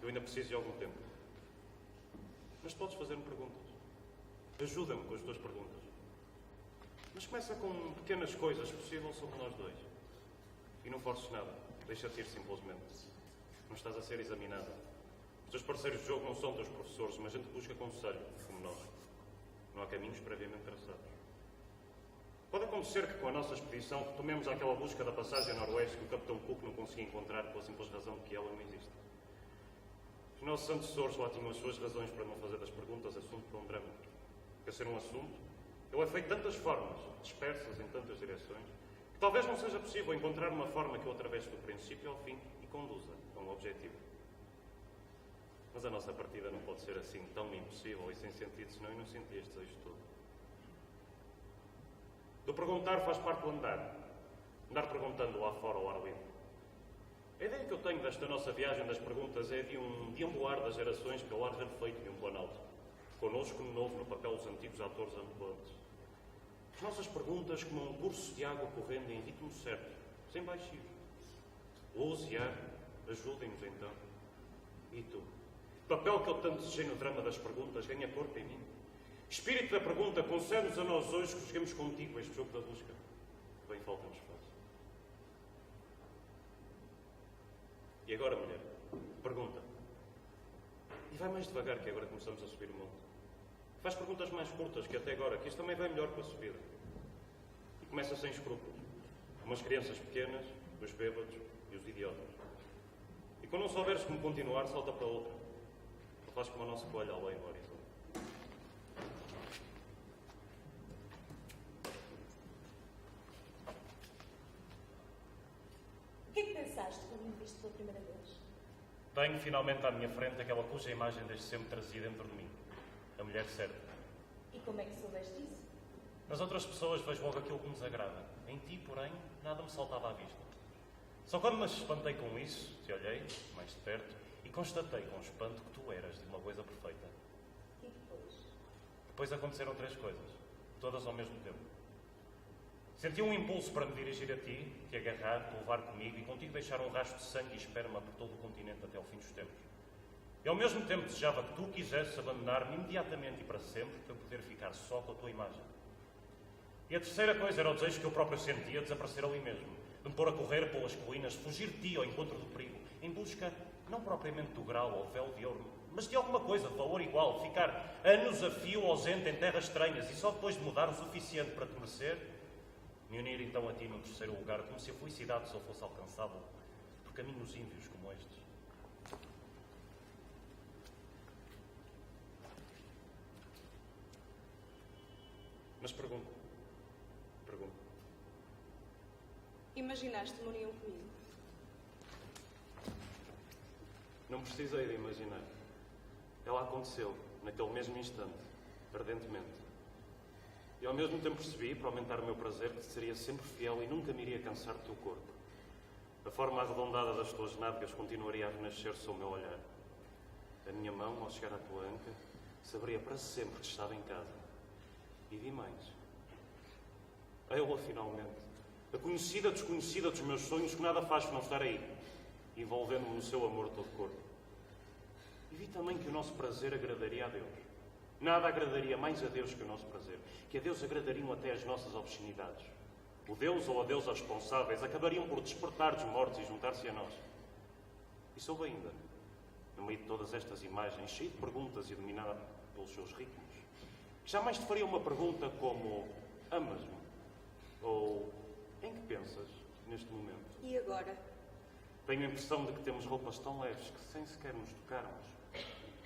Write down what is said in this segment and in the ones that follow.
Eu ainda preciso de algum tempo. Mas podes fazer-me perguntas. Ajuda-me com as tuas perguntas. Mas começa com pequenas coisas, se possível, sobre nós dois. E não forces nada. Deixa-te ir simplesmente. Não estás a ser examinada. Os teus parceiros de jogo não são teus professores, mas a gente busca conselho, como nós. Não há caminhos previamente traçados. Pode acontecer que com a nossa expedição retomemos aquela busca da passagem a noroeste que o Capitão Cook não conseguia encontrar pela simples razão de que ela não existe. Os nossos antecessores lá tinham as suas razões para não fazer das perguntas assunto para um drama. Quer ser um assunto, ele é feito de tantas formas, dispersas em tantas direções, que talvez não seja possível encontrar uma forma que o atravesse do princípio ao fim e conduza a um objetivo. Mas a nossa partida não pode ser assim tão impossível e sem sentido, senão eu não senti este desejo todo. Do perguntar faz parte do andar. Andar perguntando lá fora ao ar livre. A ideia que eu tenho desta nossa viagem das perguntas é de um deambular das gerações pelo ar rarefeito de um planalto. Connosco no novo, no papel dos antigos atores ambulantes. As nossas perguntas como um curso de água correndo em ritmo certo, sem baixios. Luz e ar, ajudem-nos então. E tu? O papel que eu tanto desejei no drama das perguntas ganha corpo em mim. Espírito da pergunta, concede-nos a nós hoje que joguemos contigo este jogo da busca. Bem falta-nos faz. E agora, mulher, pergunta. E vai mais devagar que agora começamos a subir o monte. Faz perguntas mais curtas que até agora, que isto também vai melhor com a subida. E começa sem escrúpulos. Como as crianças pequenas, os bêbados e os idiotas. E quando não souberes como continuar, salta para outra. Ou faz como a nossa coelha além do horizonte. O que é que pensaste quando me viste pela primeira vez? Tenho finalmente à minha frente aquela cuja imagem desde sempre trazia dentro de mim. A mulher certa. E como é que soubeste isso? Nas outras pessoas vejo logo aquilo que me desagrada. Em ti, porém, nada me saltava à vista. Só quando me espantei com isso, te olhei, mais de perto, e constatei com espanto que tu eras de uma coisa perfeita. E depois? Depois aconteceram 3 coisas, todas ao mesmo tempo. Senti um impulso para me dirigir a ti, te agarrar, te levar comigo e contigo deixar um rastro de sangue e esperma por todo o continente até ao fim dos tempos. E ao mesmo tempo desejava que tu quisesses abandonar-me imediatamente e para sempre para poder ficar só com a tua imagem. E a terceira coisa era o desejo que eu próprio sentia de desaparecer ali mesmo, de me pôr a correr pelas colinas, de fugir de ti ao encontro do perigo, em busca, não propriamente do grau ou véu de ouro, mas de alguma coisa de valor igual, ficar anos a fio ausente em terras estranhas e só depois de mudar o suficiente para te merecer, me unir então a ti num terceiro lugar, como se a felicidade só fosse alcançável por caminhos índios como estes. Mas pergunto. Imaginaste uma união comigo? Não precisei de imaginar. Ela aconteceu, naquele mesmo instante, ardentemente. E ao mesmo tempo percebi, para aumentar o meu prazer, que te seria sempre fiel e nunca me iria cansar do teu corpo. A forma arredondada das tuas nádegas continuaria a renascer sob o meu olhar. A minha mão, ao chegar à tua anca, saberia para sempre que estava em casa. E vi mais. Ela, finalmente. A conhecida desconhecida dos meus sonhos que nada faz por não estar aí, envolvendo-me no seu amor todo corpo. E vi também que o nosso prazer agradaria a Deus. Nada agradaria mais a Deus que o nosso prazer, que a Deus agradariam até as nossas obscenidades. O Deus ou a deusa responsáveis acabariam por despertar dos mortos e juntar-se a nós. E soube ainda, no meio de todas estas imagens, cheio de perguntas e dominada pelos seus ritmos, que jamais te faria uma pergunta como: amas-me? Ou em que pensas neste momento? E agora? Tenho a impressão de que temos roupas tão leves que, sem sequer nos tocarmos,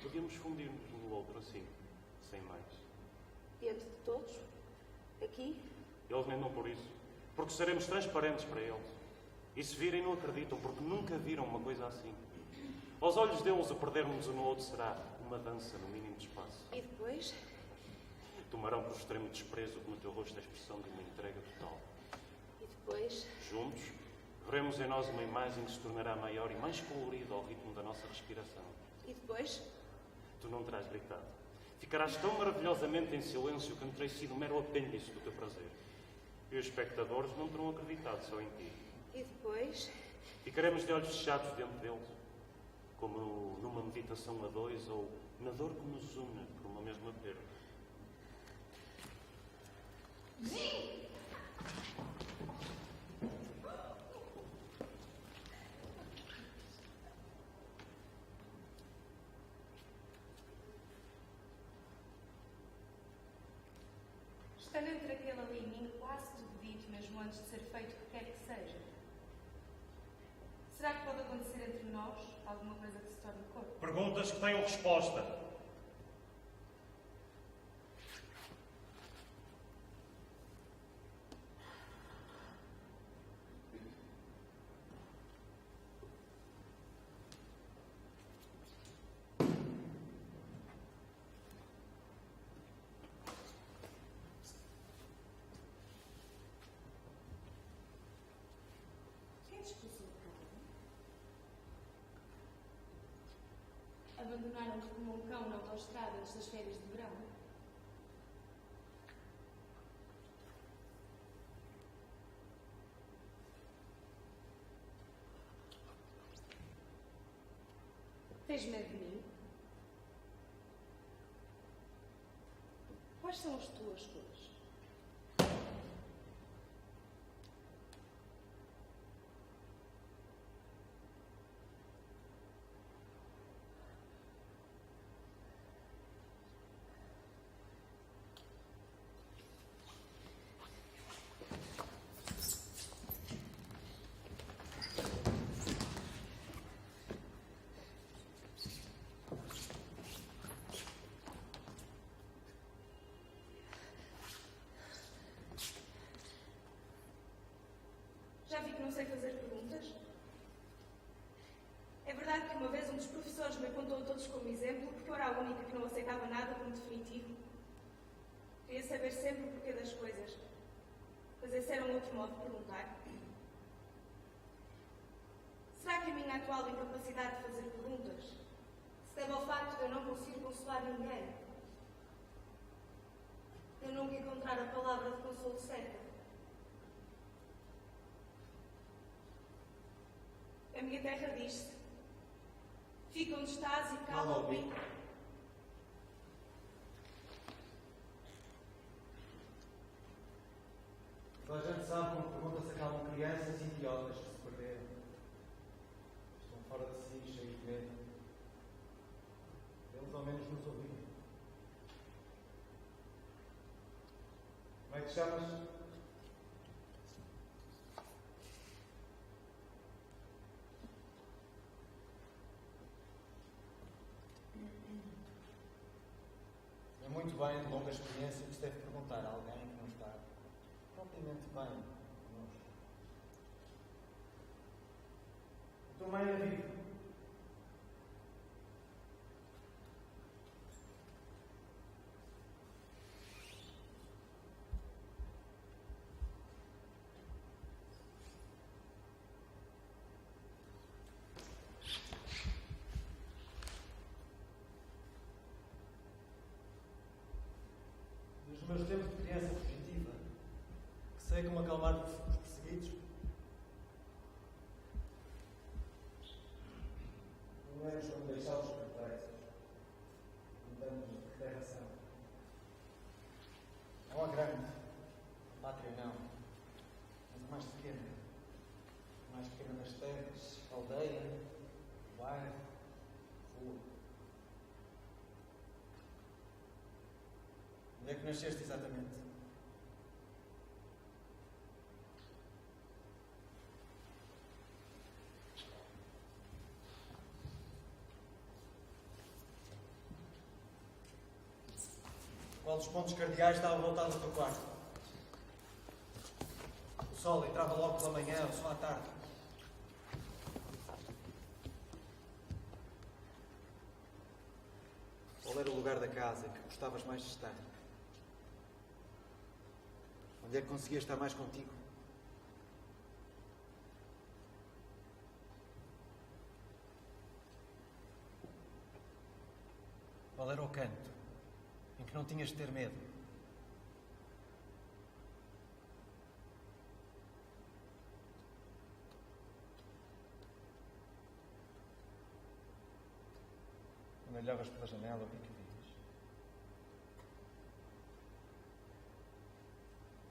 podíamos fundir-nos um no outro assim, sem mais. Diante de todos? Aqui? Eles nem dão por isso, porque seremos transparentes para eles. E se virem, não acreditam, porque nunca viram uma coisa assim. Aos olhos deles, o perdermos um no outro será uma dança no mínimo de espaço. E depois? Tomarão por extremo desprezo que no teu rosto a expressão de uma entrega total. E depois? Juntos, veremos em nós uma imagem que se tornará maior e mais colorida ao ritmo da nossa respiração. E depois? Tu não terás gritado. Ficarás tão maravilhosamente em silêncio que não terei sido mero apêndice do teu prazer. E os espectadores não terão acreditado só em ti. E depois? Ficaremos de olhos fechados diante deles, como numa uma meditação a dois ou na dor que nos une por uma mesma perda. Estando entre aquele ali e mim quase tudo dito, mesmo antes de ser feito o que quer que seja. Será que pode acontecer entre nós alguma coisa que se torne corpo? Perguntas que tenham resposta. Quem expulsou o cão? Abandonaram-te como um cão na autoestrada antes das férias de verão? Tens medo de mim? Quais são as tuas cores? Já vi que não sei fazer perguntas. É verdade que uma vez um dos professores me apontou a todos como exemplo porque eu era a única que não aceitava nada como definitivo. Queria saber sempre o porquê das coisas. Mas esse era um outro modo de perguntar. Será que a minha atual incapacidade de fazer perguntas se deve ao facto de eu não conseguir consolar ninguém? Eu nunca encontrar a palavra de consolo certa? A minha terra diz-se: fica onde estás e cala o bico. Toda a gente sabe como pergunta se acalmam crianças idiotas que se perderam. Estão fora de si, cheios de medo. Eles ao menos nos ouviram. Como é que te chamas? É muito bem, de longa experiência, que se deve perguntar a alguém que não está propriamente bem connosco. A tua mãe era viva. Nos meus tempos de criança fugitiva, que sei como acalmar os perseguidos, não éramos como deixá-los perplexos, mudando-nos de terra são. Não a grande, a pátria não, mas a mais pequena. A mais pequena das terras, aldeia, bairro, rua. Onde é que nasceste exatamente? Qual dos pontos cardeais estava voltado ao teu quarto? O sol entrava logo pela manhã ou só à tarde? Qual era o lugar da casa em que gostavas mais de estar? Onde é que conseguias estar mais contigo? Qual era o canto em que não tinhas de ter medo? Quando olhavas pela janela, o que é que vias?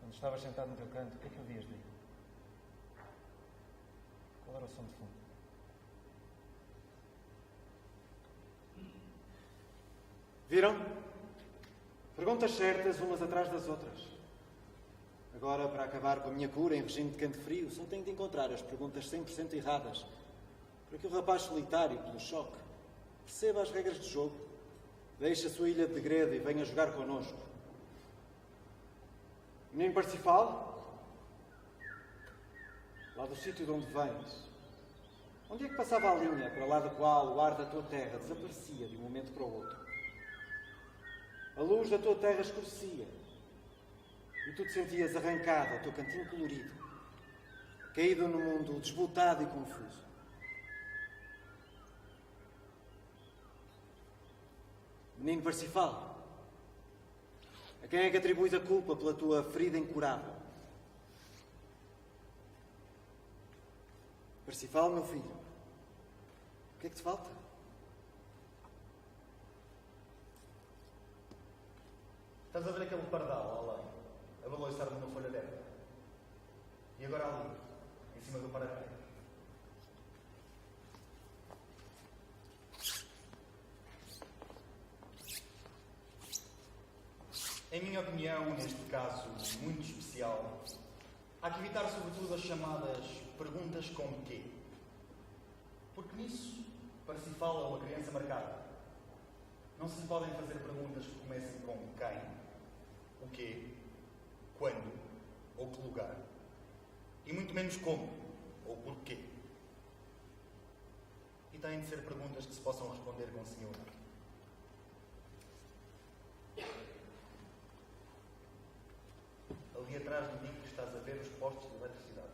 Quando estavas sentado no teu canto, o que é que ouvias daí? Qual era o som de fundo? Viram? Perguntas certas umas atrás das outras. Agora, para acabar com a minha cura em regime de quente-frio, só tenho de encontrar as perguntas 100% erradas, para que o rapaz solitário, pelo choque, perceba as regras de jogo, deixe a sua ilha de degredo e venha jogar connosco. Menino Parsifal? Lá do sítio de onde vens, onde é que passava a linha para lá da qual o ar da tua terra desaparecia de um momento para o outro? A luz da tua terra escurecia e tu te sentias arrancado ao teu cantinho colorido, caído no mundo desbotado e confuso. Menino Parsifal, a quem é que atribuis a culpa pela tua ferida incurável? Parsifal, meu filho, o que é que te falta? Estás a ver aquele pardal lá além, a balançar numa folha d'erva? E agora ali, em cima do paraquedas? Em minha opinião, neste caso muito especial, há que evitar sobretudo as chamadas perguntas com quê. Porque nisso, Parsifal é uma criança marcada. Não se lhe podem fazer perguntas que comecem com quem, o quê, quando ou que lugar. E muito menos como ou porquê. E têm de ser perguntas que se possam responder com sim ou não. Ali atrás de mim estás a ver os postos de eletricidade.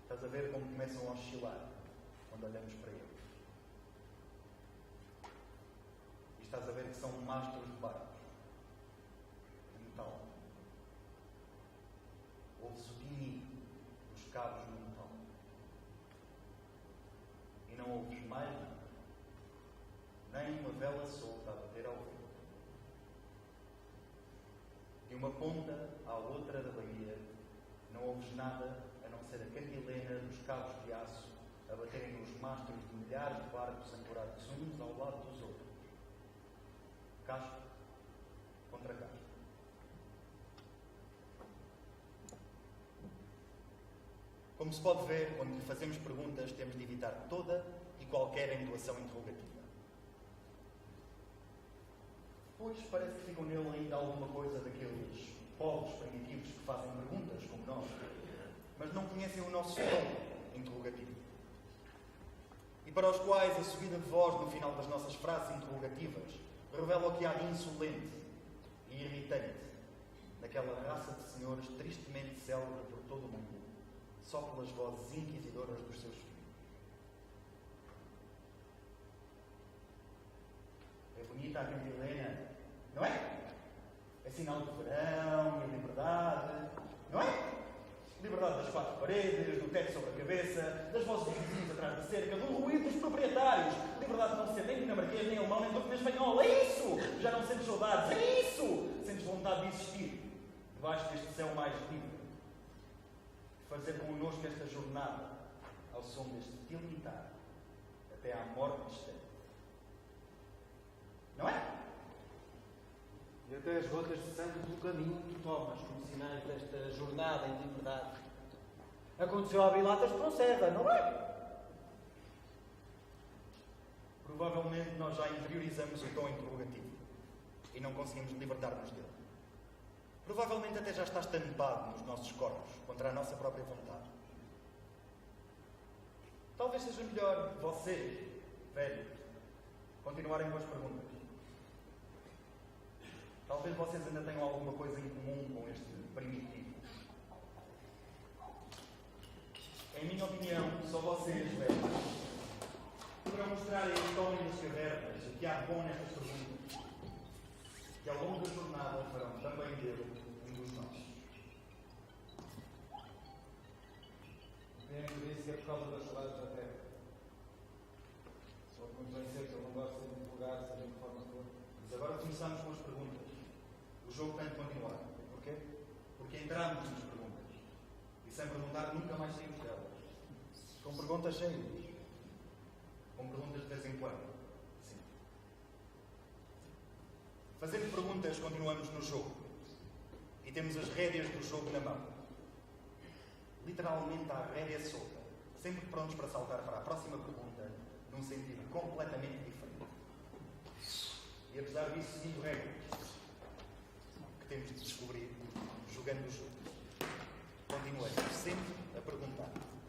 Estás a ver como começam a oscilar quando olhamos para eles. E estás a ver que são mastros de barcos de metal. Ouve-se o tinido dos cabos no metal. E não ouves mais nada. Nem uma vela solta a bater ao vento. De uma ponta à outra da baía, não ouves nada a não ser a cantilena dos cabos de aço a baterem nos mastros de milhares de barcos ancorados uns ao lado dos outros. Casco contra casco. Como se pode ver, quando lhe fazemos perguntas, temos de evitar toda e qualquer entoação interrogativa. Pois parece que ficam nele ainda alguma coisa daqueles povos primitivos que fazem perguntas, como nós, mas não conhecem o nosso tom interrogativo. E para os quais a subida de voz no final das nossas frases interrogativas revela o que há de insolente e irritante naquela raça de senhores tristemente célebre por todo o mundo, só pelas vozes inquisidoras dos seus filhos. É bonita a cantilena, não é? É sinal de verão e liberdade, não é? Liberdade das quatro paredes, do teto sobre a cabeça, das vozes dos vizinhos atrás da cerca, do ruído dos proprietários. Liberdade de não ser nem dinamarquês, nem alemão, nem turco, nem espanhol. É isso! Já não sentes saudades. É isso! Sentes vontade de existir debaixo deste céu mais livre. De fazer connosco esta jornada ao som deste tilitar até à morte distante. Não é? E até as gotas de sangue do caminho que tomas como sinais desta jornada em liberdade. Aconteceu a Bilatas por serva, não é? Provavelmente nós já interiorizamos o tom interrogativo e não conseguimos libertar-nos dele. Provavelmente até já está estampado nos nossos corpos, contra a nossa própria vontade. Talvez seja melhor vocês, velhos, continuarem com as perguntas. Talvez vocês ainda tenham alguma coisa em comum com este primitivo. Em minha opinião, só vocês, velhos, poderão mostrar a este homem das cavernas o que há de bom nestas perguntas, que ao longo da jornada farão também dele um dos nossos. Bem, disse que é por causa das saudades da terra. Sem perguntar, nunca mais saímos delas. Com perguntas cheias. Com perguntas de vez em quando. Sim. Fazendo perguntas, continuamos no jogo. E temos as rédeas do jogo na mão. Literalmente à rédea solta. Sempre prontos para saltar para a próxima pergunta, num sentido completamente diferente. E apesar disso, seguindo regras que temos de descobrir jogando o jogo. Continuamos sempre a perguntar.